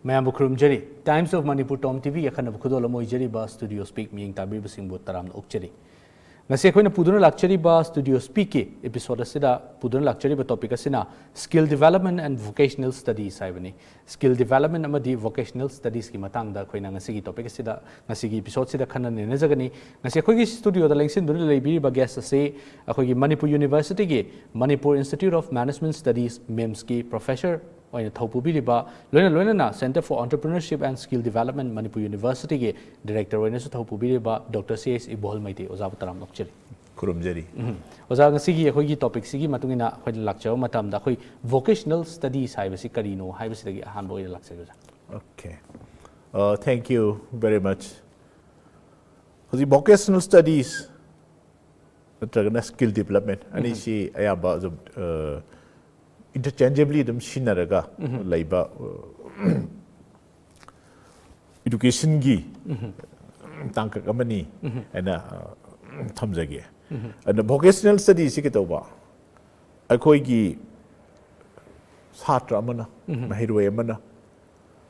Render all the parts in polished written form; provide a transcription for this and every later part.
Mayam Bukrumjeri, Times of Manipur TOMTV, Yakan of Kudola Mojeri Ba Studio Speak, meaning Tabi Simbo Taram Okcheri. Nasequina Pudun Luxury Ba Studio Speak, episode Sida, Pudun Luxury Ba topic Asina, Skill Development and Vocational Studies, Ivani. Skill Development Amadi Vocational Studies Kimatang, the Queen Nasigi topic Sida, Nasigi episode Sida Kanan in Nezagani, Nasequigi Studio, the links in Duli Bagas say, Akogi Manipur University, Manipur Institute of Management Studies, MIMS Professor. Oina Thopubiriba, Loina Center for Entrepreneurship and Skill Development, Manipur University, Director Oina Thopubiriba, Dr. C.S. IBOHAL MEITEI, Ozabataram Nokcheri. Kurumjeri. Ozang Sigi, Hogi topic, Sigi Matungina, Hoy lecture, Matam, the Hoy vocational studies, Hibasi Carino, Hibasi Hanboy lecture. Okay. Thank you very much. The vocational studies, skill development, and I see about the interchangeably them shinaraga labor education gi tanka kamani and thamjage and vocational studies sikitoba akoi gi satra amana mahirwe amana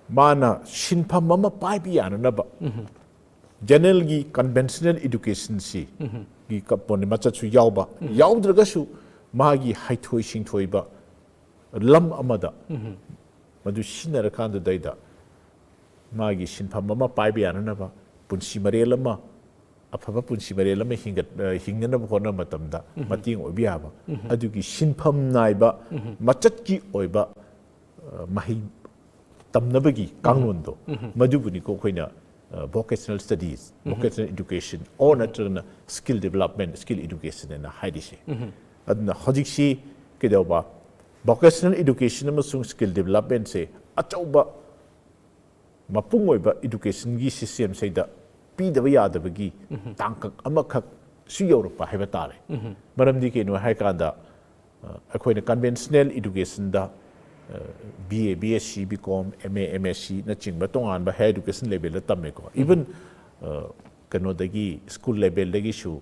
mana shinpham mama pai bi yana ba general gi conventional education si gi kapon macha chu yawba yawdraga su magi haithoi singthoi ba lam amada madu shinara kanda daida magi shinpham ama paiba yanaba punsi marelama afaba punsi marelama hingana hona matamda mating obiaba adugi shinpham naiba machatki oiba mahi tamnabagi kanglondo madubuni ko khoina vocational studies vocational education or natrana skill development skill education na haidise adna hojiksi kedoba vocational education amasung skill development se achauba mapung oiba education gi system seida pidaba yadabagi tangkak amakak su yorpa haiba tare maramdi ke no haikanda akoina conventional education da BA BSc BCom MA MSc na chingba tongan ba higher education level da tamme ko even kano dagi school level dagi su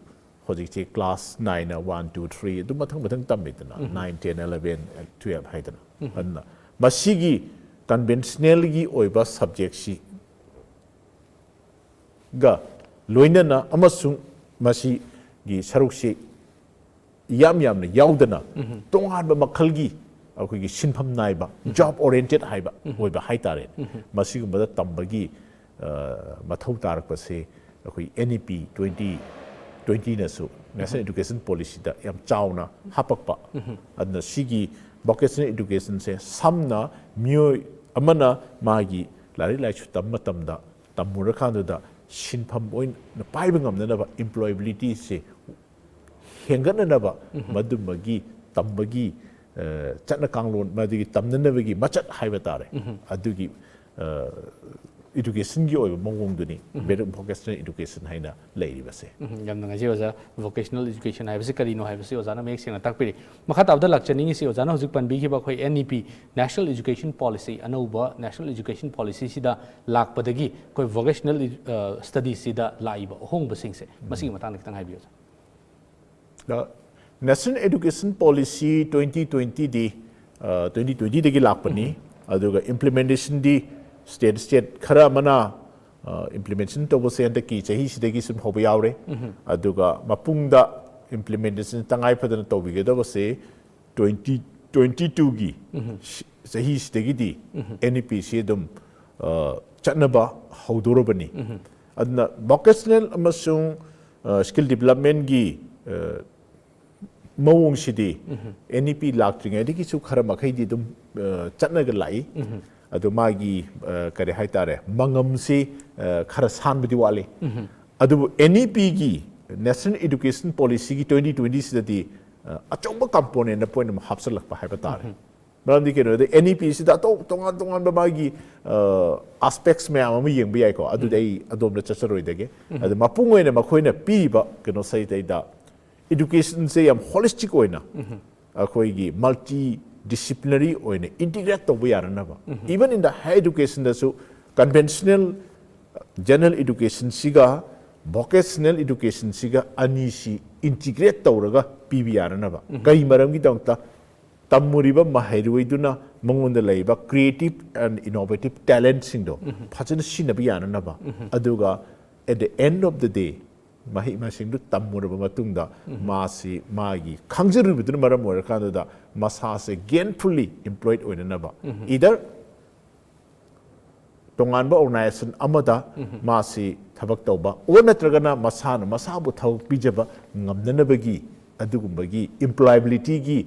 Hojik class 9, 1, 2, 3, do matang tamidana 9, 10, 11, 12 haidana. Anna masigi conventionally oiba subject si ga loinana amasung masi gi saruksi yam na yaudana tongan ba makhalgi akogi sinpham naiba job oriented haiba oiba haitare masigi bada tambagi mathau tarak se akoi NEP 2020 na so national education policy da yam chauna hapakpa adna sigi vocational education se samna myo amana magi lari lai chu tam matam da tamura khandu da sinpham oin na paiba ngamna na ba employability se hengana na ba madumagi tambagi chatna kanglon madigi tamna na bagi machat haiba tare adugi education gi oiba mongong duni better vocational education haina leiri base yam na ji oza vocational education haibase karino haibase oza na mek sing takpiri makhat abda lakchani si oza na hujik panbi gi ba khoi NEP national education policy anauba national education policy sida lakpadagi koi vocational studies sida laiba hong basing se masing matang kitang haibi oza the national education policy 2020 di 2020 dagi lakpani aduga implementation di state khara mana implementation to bose anda ki chahi sidagi sum hoba yaure aduga mapungda implementation tangai phadana to bige da bose 2022 gi chahi sidagi di NEP se dum chatnaba haudorobani adna vocational amasung skill development gi mawong sidi NEP laktringa digi su khara makhai di dum chatnaga lai adu magi kare haitare mangam se khara san bidi wale adu NEP gi national education policy gi 2020 sidadi achomba component na point ma hapsalak pa haibata brandi ke no de NEP sida to tongan ba magi aspects me am yeng bi ai ko adu dei adom na chasaroi dege adu mapungoi na makhoina pi ba ke no sai dei da education se am holistic oina akhoi gi multi disciplinary oina integrate to we are never even in the higher education da so conventional general education siga vocational education siga ani si integrate to raga pbr never kai maram gi dangta tamuriba mahairui mongonda leiba creative and innovative talent singdo phajana sinabi yana naba aduga at the end of the day mahi masingdu tamuraba matungda masi magi khangjarubiduna maram oirakanda da masase gainfully employed oinanaba either tonganba organization amada masi thabak tauba o natragana masana masabu thabak pijaba ngamnanabagi adugumbagi employability gi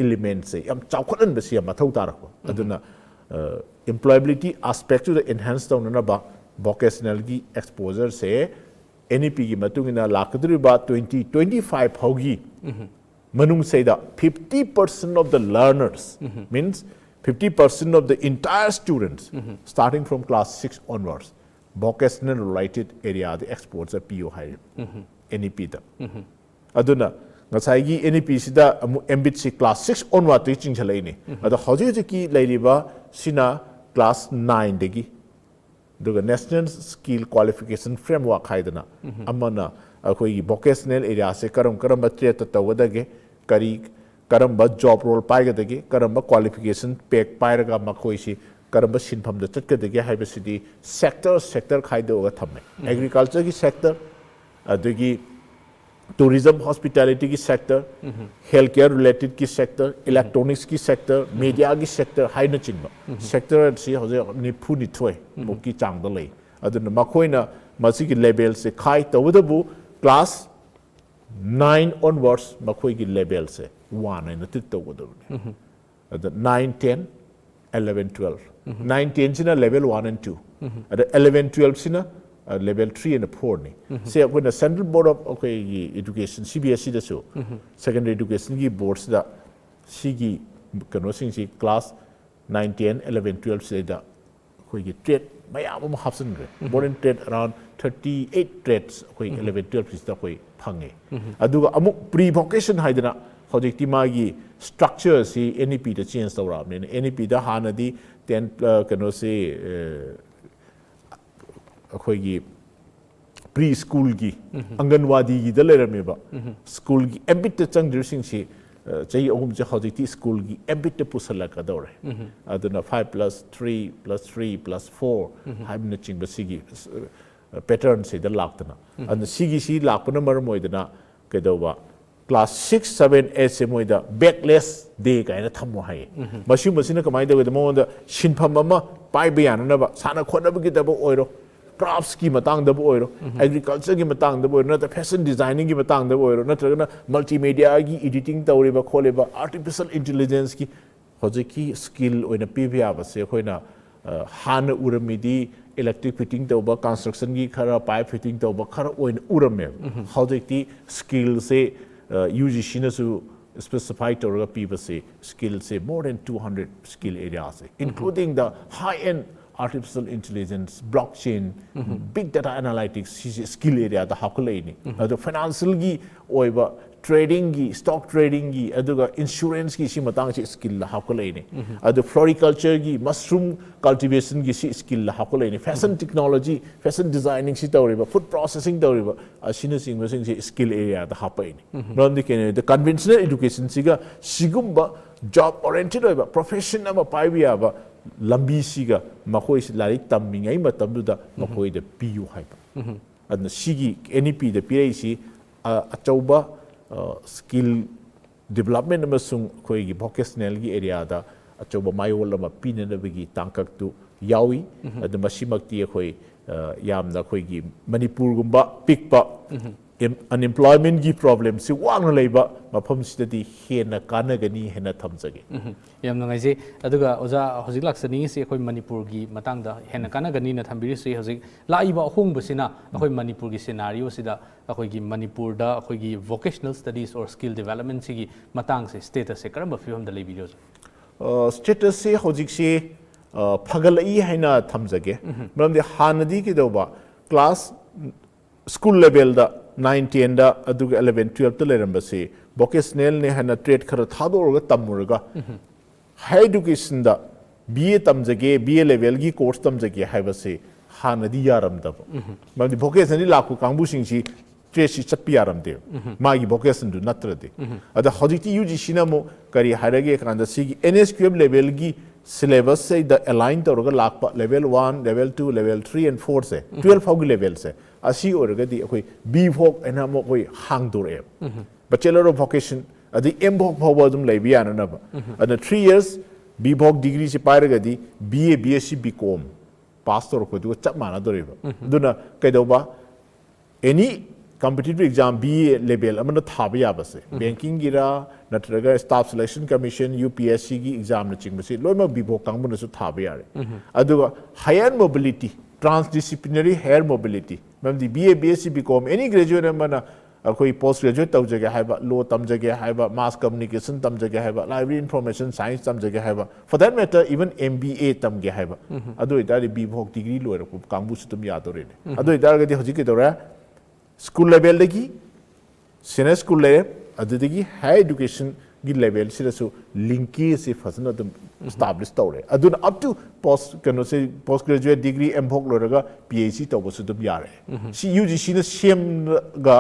elements se yam chawkhanan basi yam mathau tarakwa aduna employability aspect to enhance tawnana ba vocational gi exposure se NEP gi matungina lakadri ba 2025 hogi manung say da 50% of the learners means 50% of the entire students starting from class 6 onwards vocational related area the exports are PO high NEP da aduna ngasai NEP sida ambit si class 6 onward teaching chalai ni ada hoji ki lairiba sina class 9 degi duga national skill qualification framework haidana amana akoi vocational area se karam trade tawdage kari karamba job role paigadage karamba qualification pack pairaga makoi si karamba sinpham da chatgadage haibasidi sector khaidoga thamme agriculture ki sector adagi tourism hospitality ki sector healthcare related ki sector electronics ki sector media ki sector haina chingba sector si hoje ni phuni thoi moki changda lei aduna makoina masigi level se khai tawdabu class 9 onwards makoi ki level se 1 na tit tawdabu ada 9 10 11 12 9 10 sina level 1 and 2 ada 11 12 sina level 3 and 4 ni say when the central board of education CBSE da so secondary education gi boards da sigi kano sing si class 9 10 11 12 say da koi gi trade mayam ma hapsan re modern trade around 38 trades koi 11 12 da koi phange aduga amuk pre vocation haidana hojikti magi structure si NEP da change tawra ne NEP da hanadi 10 kano se अखोगी pre school की अंगनवाड़ी की दलेरमेबा school की ambit चंगदिरसिंग से चही अहुम जे हौजिति school की ambit पुसलकदौरे अदुना 5+3+3+4 हाइबन चिंग बसिगी pattern से the लाक्तना अन सिगी सी लाक्पन मर मोइदना केदौबा class 6 7 8 से मोइदा बैकलेस डे काइना थमो हाय मसि मसिना कमाइ दगद मोंदा सिनफम अमा पाइबे याननबा साना खोनबगी दबो ओइरो crafts की matang da boiro agriculture की matang da boiro na fashion designing की matang da boiro na tragana multimedia की editing tawriba kholeba artificial intelligence की hoje ki skill oina pbya ba se khoina han uramidi electric fitting tawba construction की khara pipe fitting tawba khara oina urame hoje ti skill se UGC na su specify tawra pba se skill se more than 200 skill areas including the high end artificial intelligence, blockchain, big data analytics, skill area da hakuleni. Ado financial gi oiba trading gi, stock trading gi, aduga insurance gi si matang si skill la hakuleni. Ado floriculture gi, mushroom cultivation gi si skill la hakuleni. Fashion technology, fashion designing si tawriba, food processing tawriba, asina sing si skill area da hapaini. Nandi kene the conventional education siga sigumba job oriented oiba, profession ama paibiya ba lambi siga makoi si larik tammingai matamdu da makoi da piu haiba adna sigi NEP da pirai si achauba skill development amasung koi gi vocational gi area da achauba mayol ama pinana bagi tangkak tu yawi adna masimakti khoi yamna khoi gi Manipur gumba pikpa unemployment gi problem si wang leiba mafam sidadi hena kanagani hena thamjage yam nangai je aduga oja hojik laksani se khoi Manipur gi matang da hena kanagani na thambiri se hojik laiba hong busina khoi Manipur gi scenario sida khoi gi Manipur da khoi gi vocational studies or skill development si gi matang se status se karamba film da lebi status se hojik se phagalai haina thamjage maramdi hanadi ki doba class school level da 9 10 da aduga 11 12 ta leramba se vocational ne hana trade khara thadorga tamurga high education da BA tamjage BA level gi course tamjage haiba se hanadi yaram da mandi vocational lakku kangbu sing si stress si chat pi yaram de ma gi vocation du natra de ada hojiti UGC na mo kari harage kan da si NSQM level gi syllabus say the align to roga lakpa level 1 level 2 level 3 and 4 se 12 fog level se asi orga di akoi B Voc and mo koi hang dur e bachelor of vocation adi M Voc phawdum lebi ana na ba and 3 years B Voc degree si pairaga di BA BSc BCom pass to ko du chap mana dore ba duna kaido ba any competitive exam BA level amana thabi ya base banking gira natraga staff selection commission UPSC gi exam na ching base loima B Voc kang mun su thabi ya aduga higher mobility transdisciplinary higher mobility mam di BA BSc BCom any graduate amana akoi post graduate tau jage haiba law tam jage haiba mass communication tam jage haiba library information science tam jage haiba for that matter even MBA tam ge haiba adu idari B Voc degree lo ko kangbu su tum ya dore adu idar ga di hoji ke dora school level dagi senior school level adudagi higher education gi level sida su linkage se fasana dum establish tawre aduna up to post graduate degree M Voc loraga PhD tawbo su dum yare si UGC na same ga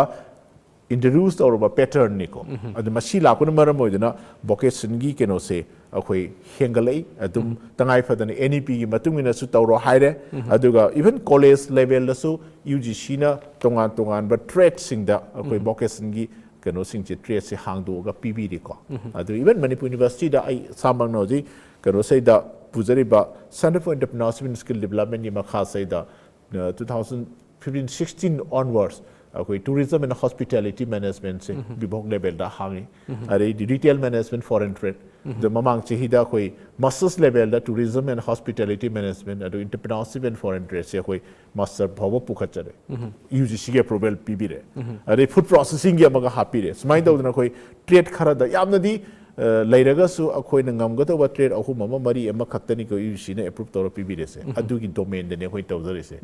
introduce tawra pattern ni ko adu masi la ko maram moidana vocation gi keno se akoi hengalai adum tangai fadana NEP gi matungina su tawro haire aduga even college level la su UGC na tongan ba trade sing da akoi vocation gi keno sing che trade se hangdo ga PB ri ko adu even Manipur University da ai samang no ji keno se da pujari ba Center for Entrepreneurship and Skill Development ni ma kha se da 2015-16 onwards akoi tourism and hospitality management se B Voc level da hangi are retail management foreign trade the mamang che hida koi masters level da tourism and hospitality management adu entrepreneurship and foreign trade se koi master bhawa pukhachare UGC ge approval PB re are food processing ge amaga happy re smai da udna koi trade khara da yamna di leiraga su akoi na ngam ga to trade ahu mama mari ama khaktani ko UGC na approve to PB re se adu gi domain de ne koi tawzare se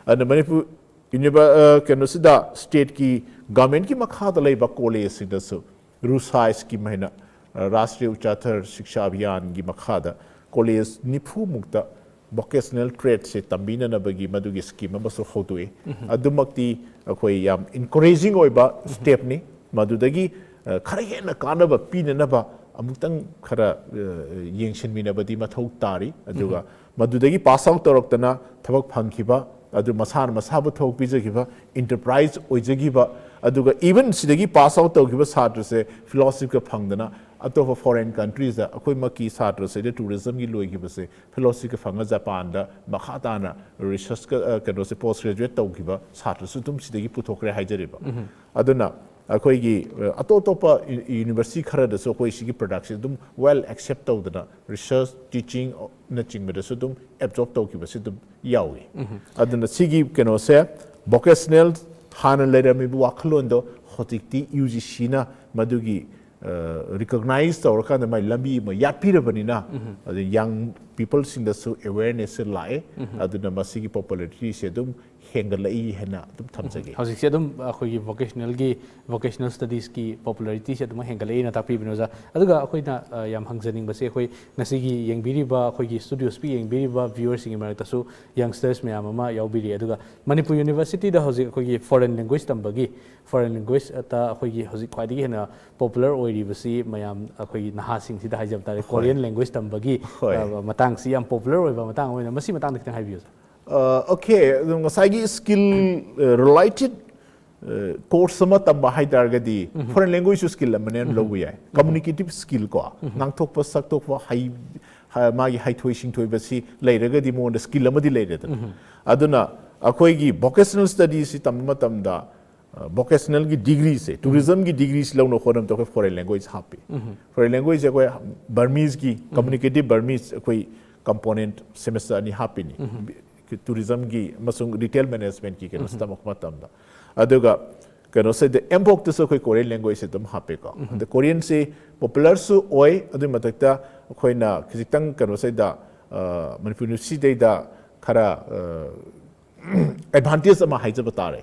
and Manipur University state ki government ki makha da laiba college sida su rusai scheme haina Rashtriya Uchathar Shiksha Abhiyan gi makha da college nifu mukta vocational trade se tambina na bagi madugi scheme ba su hodue adumakti akoi yam encouraging oiba step ni madudagi khara hena kana ba pina na ba amutang khara yengshin mina badi mathau tari aduga madudagi pass out toroktana thabak phangkhiba adu masar masabu thok pijagiba enterprise oijagiba aduga even sidagi pass out tawgiba satra se philosophy ka phangdana atofa foreign countries da akoi maki satra se tourism gi loigiba se philosophy ka phanga Japan da makhata na research ka kano se post graduate tawgiba satra su tum sidagi puthokre haijariba aduna akoi gi atotopa university khara da so koi sigi production dum well accept tawdana research teaching na chingba da su dum absorb tawgiba se dum yawi aduna sigi kano se vocational hana lerami bu wakhlon do hotikti UGC na madugi recognize tawraka da mai lambi ma yapirabani na young people sing da su awareness lai aduna masigi popularity se dum hengalai hena dum thamjage hojik se dum akhoi gi vocational studies ki popularity se dum hengalai na tapi binoja aduga akhoi na yam hangjaning base akhoi nasigi yengbiri ba akhoi gi studio speak yengbiri ba viewers sing ma ta su youngsters mayam ama yaubiri aduga Manipur University da hojik akhoi gi foreign language tambagi foreign language ta akhoi gi hojik khwaidi hena popular oiri basi mayam akhoi gi naha sing sida haijab tare Korean language tambagi matang si yam popular oiba matang oina masi matang de kitang haibiyo okay ngasagi skill related course sama tamba hai targadi foreign language skill amane lobu yai communicative skill ko ngangthok pa saktok pa hai magi hai thoising thoibasi leiraga di mon skill amadi leireda aduna akoi gi vocational studies si tamma tamda vocational ki degree se tourism ki degree se lawno khonam to foreign language happy foreign language ko Burmese ki communicative Burmese koi component semester ani happy ni tourism gi masung retail management ki keno stamok matamda aduga keno se the Voc to so koi Korean language se tum happy ko the Korean se popular su oi adu matakta koi na khitang keno se da Manipur University da khara advantage ama haija batare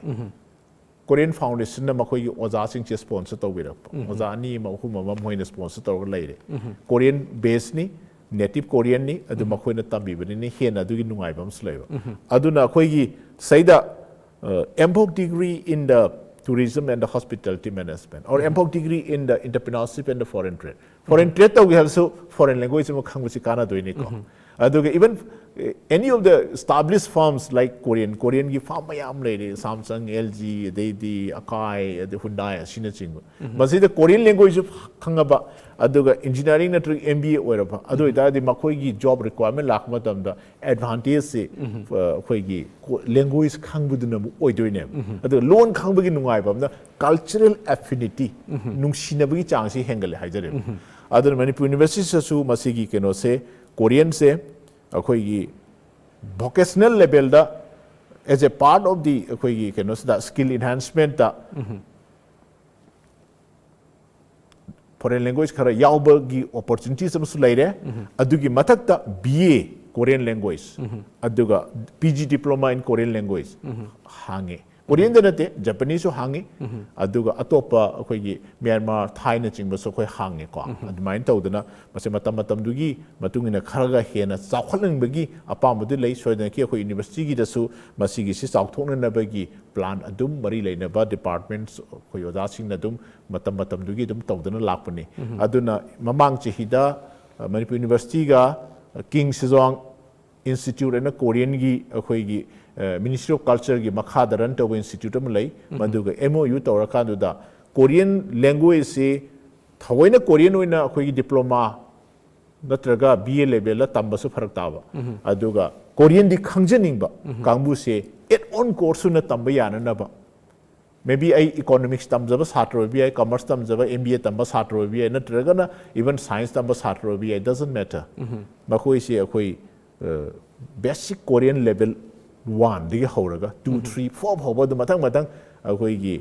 Korean Foundation na makoi oja sing che sponsor tawira oja ni ma huma ma moina sponsor taw leire Korean base ni native Korean ni adu makoi na tambi bani ni hen adu gi nungai bam slaiba aduna koi gi saida Voc degree in the tourism and the hospitality management, or MPhil degree in the entrepreneurship and the foreign trade. Foreign trade we also foreign language mo khangbusi kana doini ko. Aduga even any of the established firms like Korean ki firm mayam lady, Samsung, LG, the Akai, the Hyundai, sina ching. Masi the Korean language khangaba aduga engineering na MBA oiraba. Adu ita the makoi gi job requirement lakma tamda advantage se khoi gi language khangbuduna mu oidoine. Adu loan khangbagi nungai bam na cultural affinity nungsinabagi changsi hengale haijare. Adu Manipur University su masigi keno se Korean se akhoi vocational level da as a part of the akhoi keno da skill enhancement da foreign language khara yauba gi opportunities am su leire adugi mathak da BA Korean language aduga PG diploma in Korean language hange Korean nate Japanese hangi aduga atopa akhoi Myanmar Thai na chingba so khoi hangi ko adumain tawdana mase matam dugi matungina kharaga hena chawkhalang bagi apamadu lei soidana ki akhoi university gi dasu masigi si chawthokna na bagi plan adum mari leina ba departments khoi oda sing na dum matam dugi dum tawdana lakpani aduna mamang chihida Manipur University ga King Sejong Institute and Korean gi akhoi gi Ministry of Culture gi makha ran to institute am lei maduga MOU tawrakandu da Korean language se thawaina Korean oina akhoi gi diploma natraga BA level la tamba su pharak tawa aduga Korean di khangjaning ba kangbu se add-on course na tamba yana na ba maybe I economics tamjaba satro bi I commerce tamjaba MBA tamba satro bi natraga na even science tamba satro bi it doesn't matter makhoi se akhoi basic Korean level 1 digi horaga 2 3 4 hoba du matang akhoi gi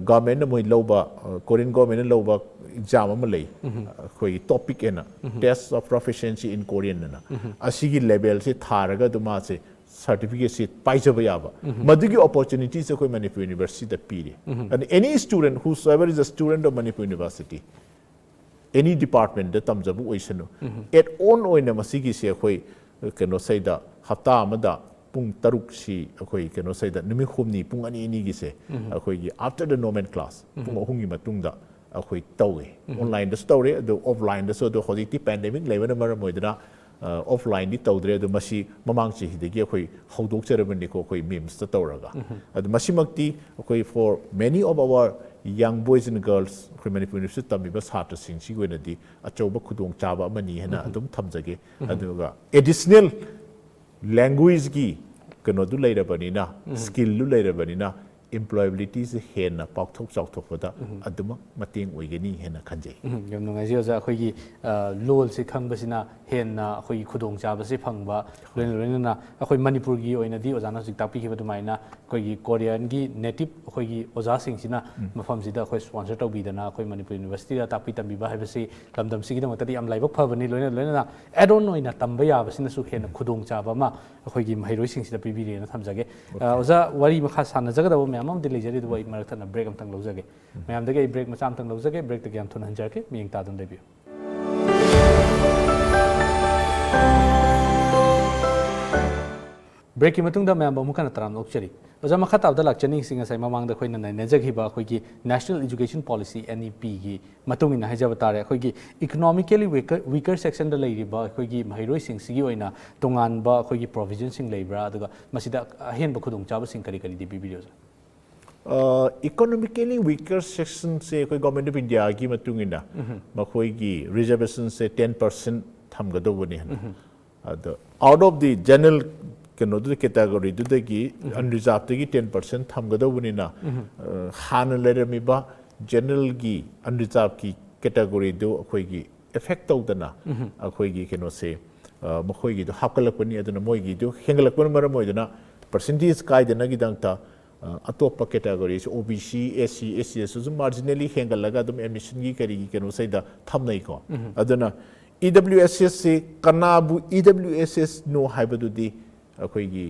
government na moi loba Korean government na loba exam am lei akhoi topic ena test of proficiency in Korean na asigi level se tharaga du ma se certificate se paijaba yaba madugi opportunities akhoi Manipur University da piri and any student whosoever is a student of Manipur University any department da tamjabu oisanu at on oina masigi se akhoi keno saida hafta amada pung taruk si akhoi keno saida numi khumni pung ani gi se akhoi gi after the normal class pung ahung gi matungda akhoi tawe online da story do offline da so do hojiti pandemic level mar moidra offline di tawdre do masi mamang chi hidegi akhoi hodok ceremony ko akhoi MIMS ta tawraga ad masimakti akhoi for many of our young boys and girls Manipur University tamiba satra sing si goina di achoba khudong chaba mani hena adum thamjage aduga additional language gi kano du leirabanina skill lu leirabanina employability se hena pakthok chawthokda aduma mating oigani hena khanjai yam nungai ji oja khoi gi lol se khangbasina hena khoi khudong chaba se phangba loina khoi Manipur gi oina di oja na sik takpi khiba dumaina khoi gi Korean gi native khoi gi oja sing sina mafam sida khoi sponsor tawbi dana khoi Manipur University da takpi tambi ba haibasi lamdam sigi da matadi am laibak phabani loina add on oina tamba ya basina su hena khudong chaba ma khoi gi mairoi sing sida pibiri na thamjage oja wari makha sana jaga da ma'am दे लेजरी दो एक मरक थना break अमतंग लौजगे ma'am दगे break मचा अमतंग लौजगे ब्रेक तक हम थुन हंजरके मिंग तादन देबियो ब्रेक की मतुंग दा मैम बमुखन तराम लोकचरी ओजा मखा ताबदा लाक्चनी सिंग असै ममांग दा खोइन नै नेजगिबा खोइगी नेशनल एजुकेशन पॉलिसी NEP गी मतुंग इन हाइजब तारे खोइगी इकोनॉमिकली वीकर सेक्शन दा लेरिबा खोइगी महिरोइ सिंग सिगी ओइना तोंगानबा खोइगी प्रोविजन सिंग लेब्रा अदुगा मसिदा अहेनबा खुदोंग चाबा सिंग करी करी दि बिबिडियो economically weaker section se koi government of India gi matungina makhoi gi reservation se 10% thamgadobani hana out of the general category du de gi unreserved gi 10% thamgadobani na hana lerami ba general gi unreserved gi category du akhoi gi effect tawdana akhoi gi se makhoi gi du hakalakpani aduna moi gi du hengalakpani mara moidana percentage kai dana gi dangta atopa categories OBC SC SC so marginally hengalaga dum admission gi kari gi sai da thamnai ko aduna EWSS se kanabu EWSS no haibadu di akhoi gi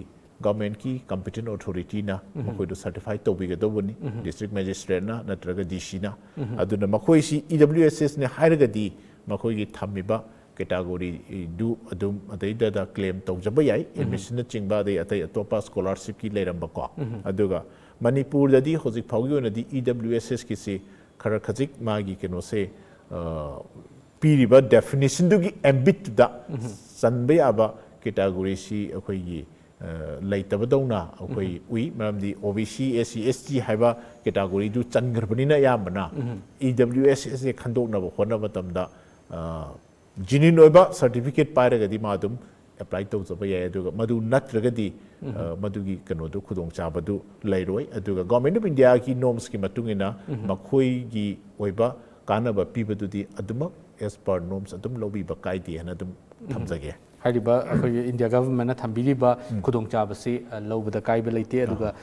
government ki competent authority na makhoi do certify to bi ga do boni district magistrate na natraga DC na aduna makhoi si EWSS ne hairaga di makhoi gi thamiba category do adum adai da claim tawjaba yai admission na chingba dai atai atopa scholarship ki leiramba ko aduga Manipur dadi hojik phaugi ona di EWSS ki se khara khajik magi keno se piriba definition du gi ambit da sanbe aba category si akhoi gi laitaba dawna akhoi ui maramdi OBC SC ST haiba category du changarbani na yambana EWSS se khandokna ba khona matamda genuine oiba certificate pairagadi madum apply tawjaba yai aduga madu natragadi madugi kano du khudong chabadu lairoi aduga government of India ki norms ki matungina makhoi gi oiba kanaba pibadudi aduma as per norms adum lobi ba kaidi hana adum thamjage hariba akhoi India government na thambiriba khudong chabasi lobada kaiba leite aduga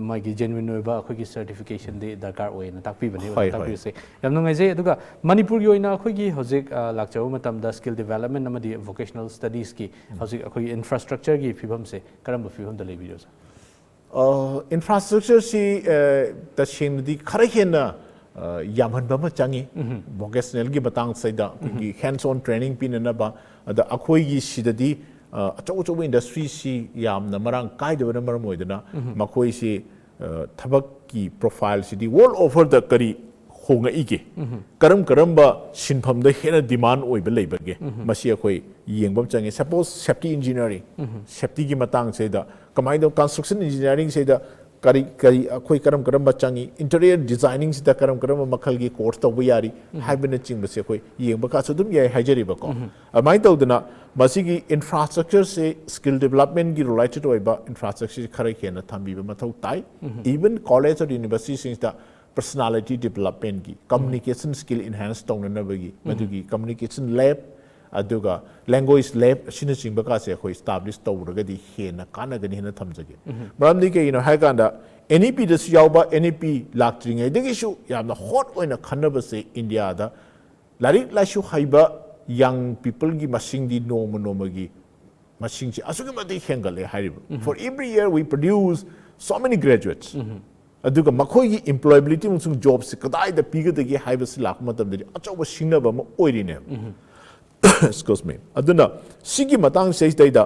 magi genuine oiba akhoi gi certification de darkar oina takpi bani takpi se yam ngai je aduga Manipur gi oina akhoi gi hojik lakchaw matam da skill development amadi vocational studies ki hojik akhoi infrastructure gi phibam se karamba phibam da lebi josa infrastructure si ta shin di khara hena yamhanba ma changi vocational gi batang saida gi hands on training pinana ba ada akhoi gi sidadi achau achau industry si yamna marang kaidaba na maram oidana makhoi si thabak ki profile si di world over the kari honga ige karam karamba sinpham da hena demand oiba leibage masi akhoi yengbam changi suppose safety engineering safety gi matang saida kamai do construction engineering saida kari kari akhoi karam karamba changi interior designing sida karam karamba makhal gi course tawba yari haibena chingba se akhoi yengba ka sudum yai haijari ba ko amai tawdana masi gi infrastructure se skill development gi related oiba infrastructure khara khena thambi ba mathau tai even college or university sings da personality development gi communication skill enhance tawna ba gi madugi communication lab aduga language lab sina chingba ka se akhoi establish tawragadi hena kanagani hena thamjage maramdi ke haikanda NEP da yauba NEP laktringai degi shu yamna hot oina khanaba se India da larik la shu haiba young people gi masing di noma gi masing chi asugi mati hengale hariba for every year we produce so many graduates aduga makhoi gi employability musung jobs kadai da piga degi haiba se lak matam de achoba singnaba ma oirine excuse me aduna sigi matang says daida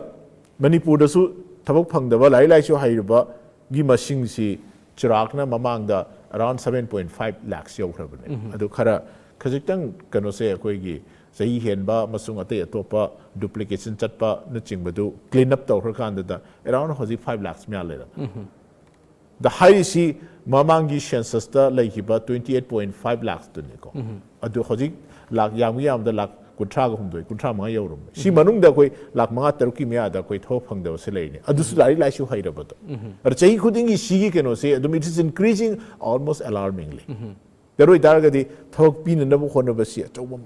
Manipur da su thabak phangdaba lai lai shu haiba gi masing si chirakna mamang da around 7.5 lakhs yaukrabane adu khara khajitang kano se akoi gi sahi henba masung ate atopa duplication chatpa na chingbadu clean up tawkhar kan da around hoji 5 lakhs mya lera the high si mamangi census ta laihiba 28.5 lakhs tuni ko adu hoji lakh yam da lakh kunthra ga humdoi kunthra ma yaurum si manung da koi lakh manga taruki mya da koi tho phangda se leine adu su lari lai su haira bata ar chai khudingi sigi keno se adu it is increasing almost alarmingly deroi daragadi thok pin na bu khona ba si achawba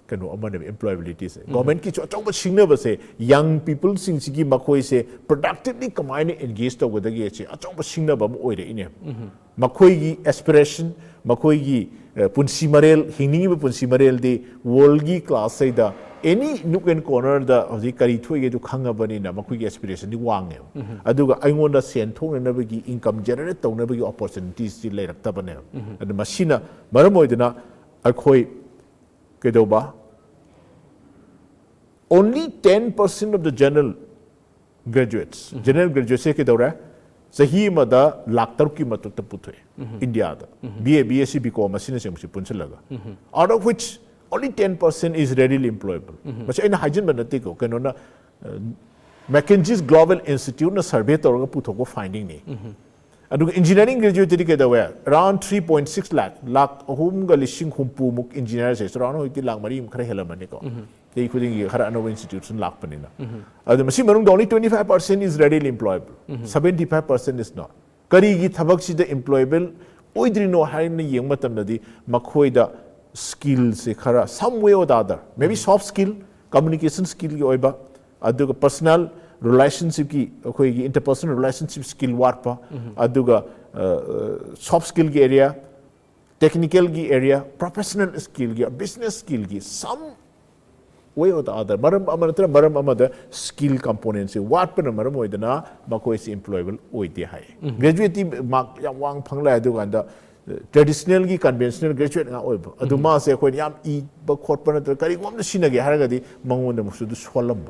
kano amane employability se government ki achawba singna ba se young people sing sigi makhoi se productively combine engage to godagi che achawba singna ba mo oire ine makhoi gi aspiration makhoi gi punsi marel hingni punsi marel de world gi class sai da any nook and corner da hoji kari thoi ge du khanga bani na makhoi gi aspiration di wange aduga aingon da sen thong na ba gi income generate to na ba gi opportunities di leirak ta bane adu machine maram oidina akhoi ke do ba only 10% of the general graduates ke do ra sahi ma da lakh taruk ki matuk ta puthe India da BA BSc BCom machine se musi punchalaga out of which only 10% is readily employable but in hygiene banati ko kanona McKinsey's Global Institute na survey tawra puthoko finding ni aduga engineering graduate ke da around 3.6 lakh ahum ga lishing humpu muk engineer se around hoiti lakh mari khara helamani ko they khuding khara another institution lakh panina adu masi manung only 25% is readily employable 75% is not kari gi thabak si da employable oidrino haina yeng matam nadi makhoi da skill se khara some way or the other maybe soft skill communication skill gi oiba aduga personal relationship ki akhoi gi interpersonal relationship skill warpa aduga soft skill gi area technical gi area professional skill gi business skill gi some way or the other maram amada skill components what pana maram oidana makoi is employable oide hai graduate mark yam wang phangla adu ganda traditional gi conventional graduate nga oiba adu ma se khoi yam I ba khot pana tar kari gom na sinage haragadi mangon da musu du solam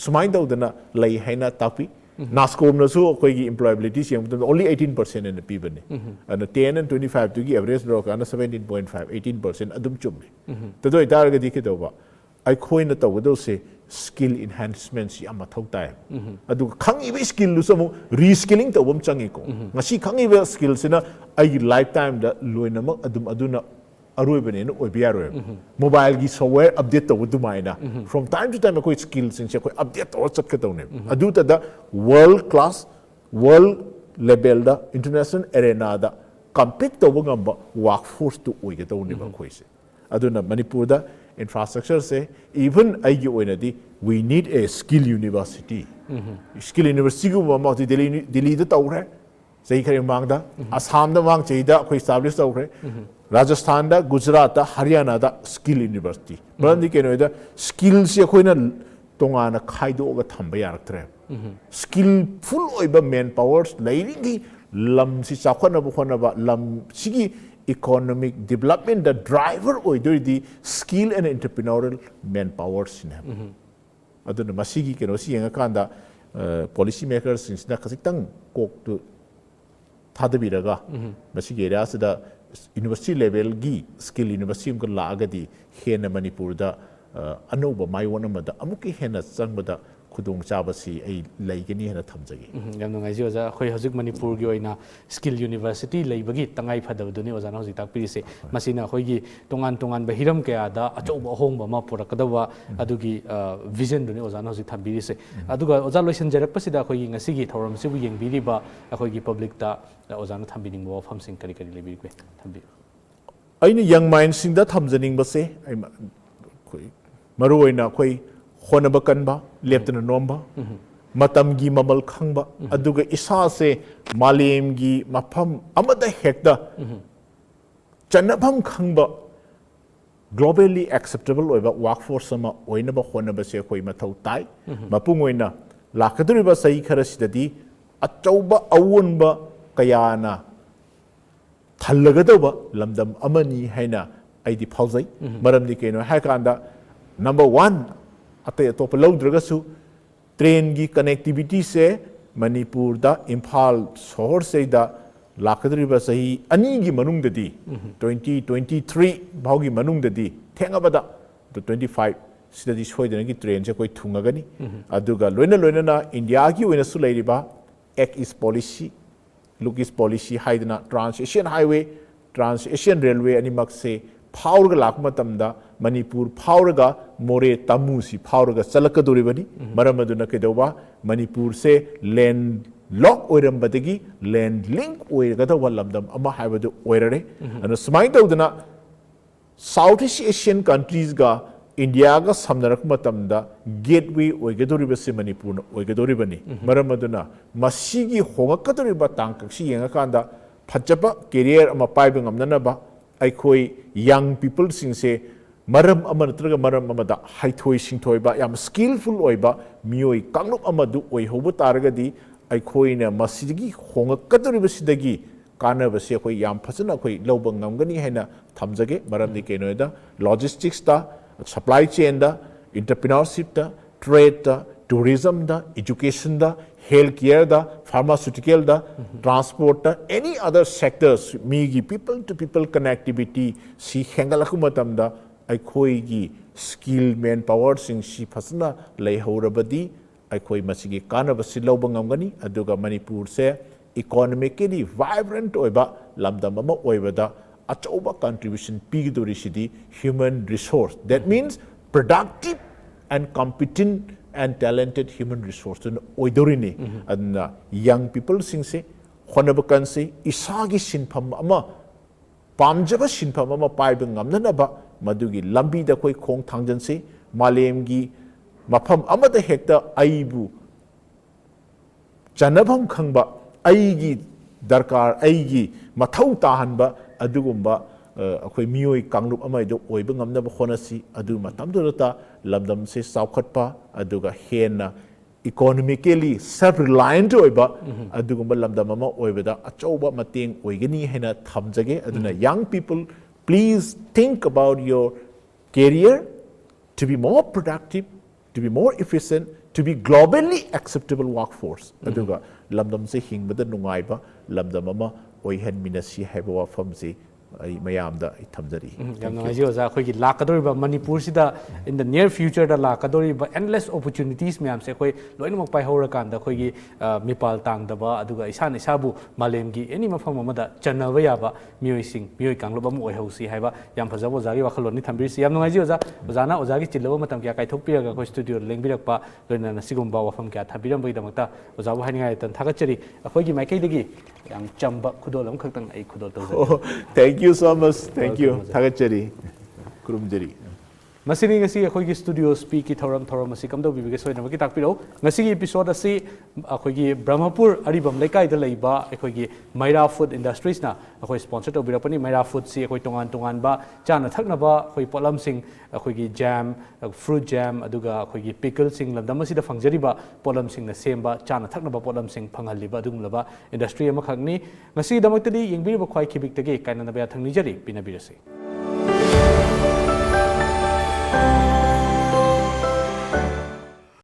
sumai daudana lai haina tapi NASCOM na su koi gi employability siang only 18% in the people ni and 10 and 25 to gi average ro kana 17.5 18% adum chum ta doi tar ga dikhe do ba ai khoi na taw do se skill enhancement si ama thau tai adu khang ibe skill lu samu reskilling to bom changi ko ngasi khang ibe skill sina ai lifetime da loina mak adum aduna aroi bane no obiya ro mobile gi software update to du mai na from time to time ko skills sing se ko update to chat ka to ne adu ta da world class world level da international arena da compete to ngam workforce to oi ga to ne ba khoi se aduna manipur da infrastructure se even aigi oinadi we need a skill university skill university gu ma delhi da tawre sei khare mang da assam da mang chei da khoi establish tawre rajasthan da gujarat da haryana da skill university brandi ke no da skill se khoina tonga na khaido ga thamba yaraktre skill full oiba man powers leiri lam si chakhona bu khona ba lam sigi economic development the driver oidoi the skill and entrepreneurial manpower sina aduna masigi keno si yenga kanda policy makers sinsna khasitang kok tu thadabiraga masigi area da university level gi skill university ko lagadi hena manipur da anoba maiwana mada amuki hena changba khudung chabasi ai laigani hena thamjagi yam ngai ji oja khoi hojik manipur gi oina skill university leibagi tangai phadabduni oja na hojik takpiri se masina khoi gi tongan tongan ba hiram kya da achouba hongba ma purakadawa adugi vision duni oja na hojik thambiri se aduga oja loisan jarak pasida khoi gi ngasi gi thoram sibu yengbiri ba khoi gi public ta oja na thambining bo pham sing kari kari lebi kwe thambi aina young mind sing da thamjaning ba se ai khoi maru oina khoi honaba kanba leptana nomba matam gi mamal khangba aduga isa se malem gi mafam amada hekda chanabam khangba globally acceptable oiba workforce sama oina ba honaba se khoi mathau tai mapung oina lakadri ba sai khara sidadi achauba awunba kayana thallagadawa lamdam amani haina aidi phauzai maramni keno haikanda number 1 अतः अतोप लौद्रगसु train की connectivity से मणिपुर दा इम्फाल शहर से दा लाखद्रिबा सही अनी की मनुंग ददी 2023 भाव की मनुंग ददी थेंगबदा तो 25 सिददी सोइदन की ट्रेन से कोई थुंगगनी अदुगा लोइना लोइना ना इंडिया की ओइना सु लेरिबा act east policy look east policy हाइदना trans Asian highway trans Asian railway अनिमक से फाउरगा लाकमतमदा मणिपुर फाउरगा मोरे तमुसी फाउरगा चलकदोरिबनी मरमदुना केदोबा मणिपुर से लैंड लॉक ओइरमबदगी लैंड लिंक ओइरगदा लमदम अमा हाइबदु ओइररे अन स्माइं तौदना साउथ ईस्ट एशियन कंट्रीज गा इंडिया गा समनरक मतमदा गेटवे ओइगदोरिबसे मणिपुर ओइगदोरिबनी मरमदुना मसीगी होंगकदोरिबा तांकसी येंगाकांदा फजबा कैरियर अमा पाइबा ngamnanaba अखोई young people सिंसे मरम अमा नत्रगा मरम अमदा हाइथोई सिंथोइबा याम स्किलफुल ओइबा मियोई कांगलुप अमदु ओइहोबा तारगदी अखोइना मसिदगी होंगकदोरिबसिदगी कानबसे अखोई याम फसना अखोई लौबा ngamgani haina thamjage maramni kenoida logistics ta supply chain da entrepreneurship da trade da tourism da education da healthcare da pharmaceutical da transport da any other sectors migi people to people connectivity si hengalaku matam da akhoi gi skill manpower sing si phasna leihorabadi akhoi masigi kanaba siloba ngamgani aduga manipur se economically vibrant oiba lamdam ama oibada achauba contribution pigidori sidi human resource that means productive and competent and talented human resource oidorini and young people sing se honabakan se isagi sinpham ama pamjaba sinpham ama paiba ngamnana ba madugi lambi da koi khong thangjan se malem gi mafam amada hekta aibu chanabam khangba aigi darkar aigi mathau tahanba adugumba अखोई मियोई कांगलुप अमाइदो ओइबा ngamnaba honasi adu matamdota lamdam se saukhatpa aduga hena economically self reliant oiba adugumba lamdam ama oibada achauba mateng oigani hena thamjage aduna young people please think about your career to be more productive to be more efficient, to be globally acceptable workforce. Aduga lamdam se hingbada nungaiba lamdam ama oihanminasi haiba wafamsi ai mayamda ai thamjari. Yam ngai oza khoi gi lakadori Manipur sida in the near future da lakadori endless opportunities myam se khoi loinamok pai hora kan da khoi gi mipal tang da ba aduga isan isabu malem gi any mafam amada chanaba yaba mioi sing mioi kangloba mu oi hausi haiba yam phajabo zagi wakhalon ni thambir si yam ngai oza ozana ozagi chilaba matam kya kai thokpira ga khoi studio lengbirak pa loina na sigumba wafam kya thabiram bai damakta ozabu haningai tan thagachari khoi gi maikai dagi yang chamba khudol am khaktang ai khudol tawza. Thank you so much. Thank you. Thagachari. Kurumjari. Masini ngasi akhoi gi studio speak ki thoram masi kamdo bibi ge soina maki takpiro ngasi gi episode asi akhoi gi Brahmapur aribam lekai da leiba akhoi gi Maira Food Industries na akhoi sponsor to birapani Maira Food si akhoi tongan ba chana thakna ba akhoi polam sing akhoi gi jam fruit jam aduga akhoi gi pickle sing lamdam asi da fangjari ba polam sing na semba chana thakna ba polam sing phanghali ba adum laba industry ama khakni ngasi damak tadi yengbi ba khwai khibik tagi kaina na ba thangni jari pinabirasi.